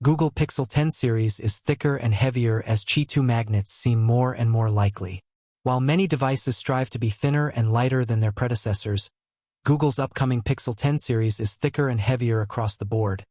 Google Pixel 10 series is thicker and heavier as Qi2 magnets seem more and more likely. While many devices strive to be thinner and lighter than their predecessors, Google's upcoming Pixel 10 series is thicker and heavier across the board,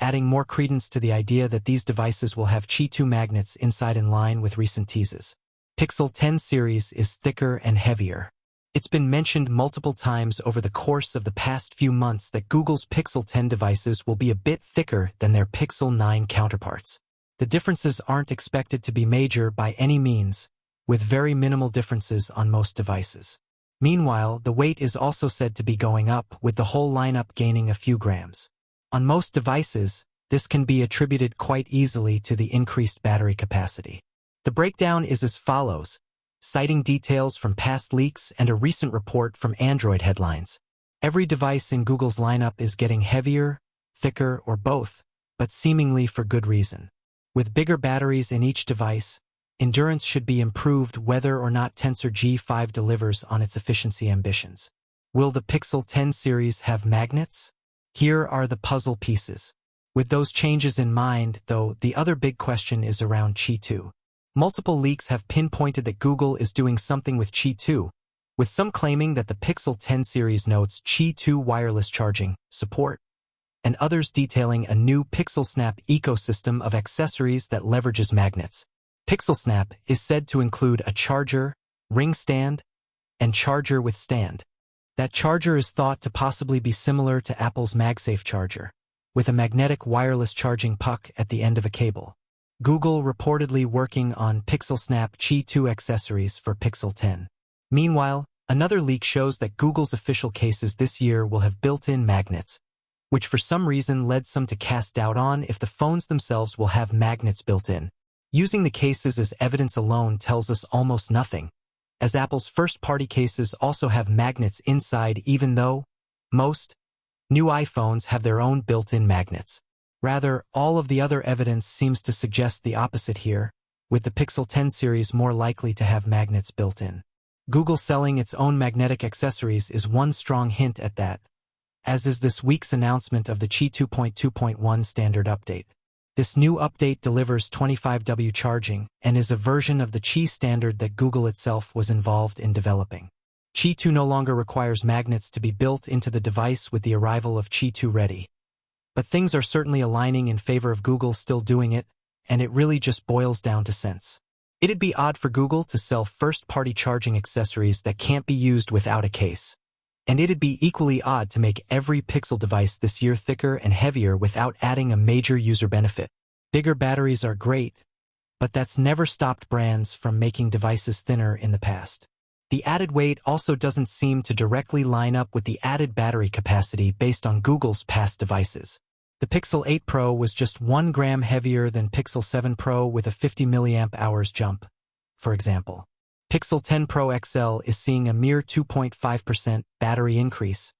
adding more credence to the idea that these devices will have Qi2 magnets inside in line with recent teases. Pixel 10 series is thicker and heavier. It's been mentioned multiple times over the course of the past few months that Google's Pixel 10 devices will be a bit thicker than their Pixel 9 counterparts. The differences aren't expected to be major by any means, with very minimal differences on most devices. Meanwhile, the weight is also said to be going up, with the whole lineup gaining a few grams. On most devices, this can be attributed quite easily to the increased battery capacity. The breakdown is as follows, citing details from past leaks and a recent report from Android headlines. Every device in Google's lineup is getting heavier, thicker, or both, but seemingly for good reason. With bigger batteries in each device, endurance should be improved whether or not Tensor G5 delivers on its efficiency ambitions. Will the Pixel 10 series have magnets? Here are the puzzle pieces. With those changes in mind, though, the other big question is around Qi2. Multiple leaks have pinpointed that Google is doing something with Qi2, with some claiming that the Pixel 10 series notes Qi2 wireless charging support, and others detailing a new Pixel Snap ecosystem of accessories that leverages magnets. Pixel Snap is said to include a charger, ring stand, and charger with stand. That charger is thought to possibly be similar to Apple's MagSafe charger, with a magnetic wireless charging puck at the end of a cable. Google reportedly working on Pixel Snap Qi2 accessories for Pixel 10. Meanwhile, another leak shows that Google's official cases this year will have built-in magnets, which for some reason led some to cast doubt on if the phones themselves will have magnets built in. Using the cases as evidence alone tells us almost nothing, as Apple's first-party cases also have magnets inside even though most new iPhones have their own built-in magnets. Rather, all of the other evidence seems to suggest the opposite here, with the Pixel 10 series more likely to have magnets built in. Google selling its own magnetic accessories is one strong hint at that, as is this week's announcement of the Qi 2.2.1 standard update. This new update delivers 25W charging and is a version of the Qi standard that Google itself was involved in developing. Qi2 no longer requires magnets to be built into the device with the arrival of Qi2 Ready. But things are certainly aligning in favor of Google still doing it, and it really just boils down to sense. It'd be odd for Google to sell first-party charging accessories that can't be used without a case. And it'd be equally odd to make every Pixel device this year thicker and heavier without adding a major user benefit. Bigger batteries are great, but that's never stopped brands from making devices thinner in the past. The added weight also doesn't seem to directly line up with the added battery capacity based on Google's past devices. The Pixel 8 Pro was just 1 gram heavier than Pixel 7 Pro with a 50 mAh jump, for example. Pixel 10 Pro XL is seeing a mere 2.5% battery increase,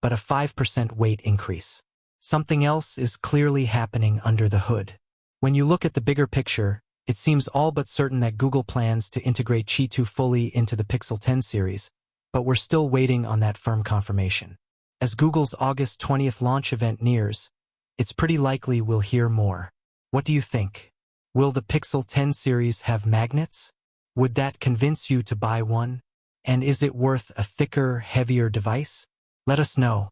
but a 5% weight increase. Something else is clearly happening under the hood. When you look at the bigger picture, it seems all but certain that Google plans to integrate Qi2 fully into the Pixel 10 series, but we're still waiting on that firm confirmation. As Google's August 20th launch event nears, it's pretty likely we'll hear more. What do you think? Will the Pixel 10 series have magnets? Would that convince you to buy one? And is it worth a thicker, heavier device? Let us know.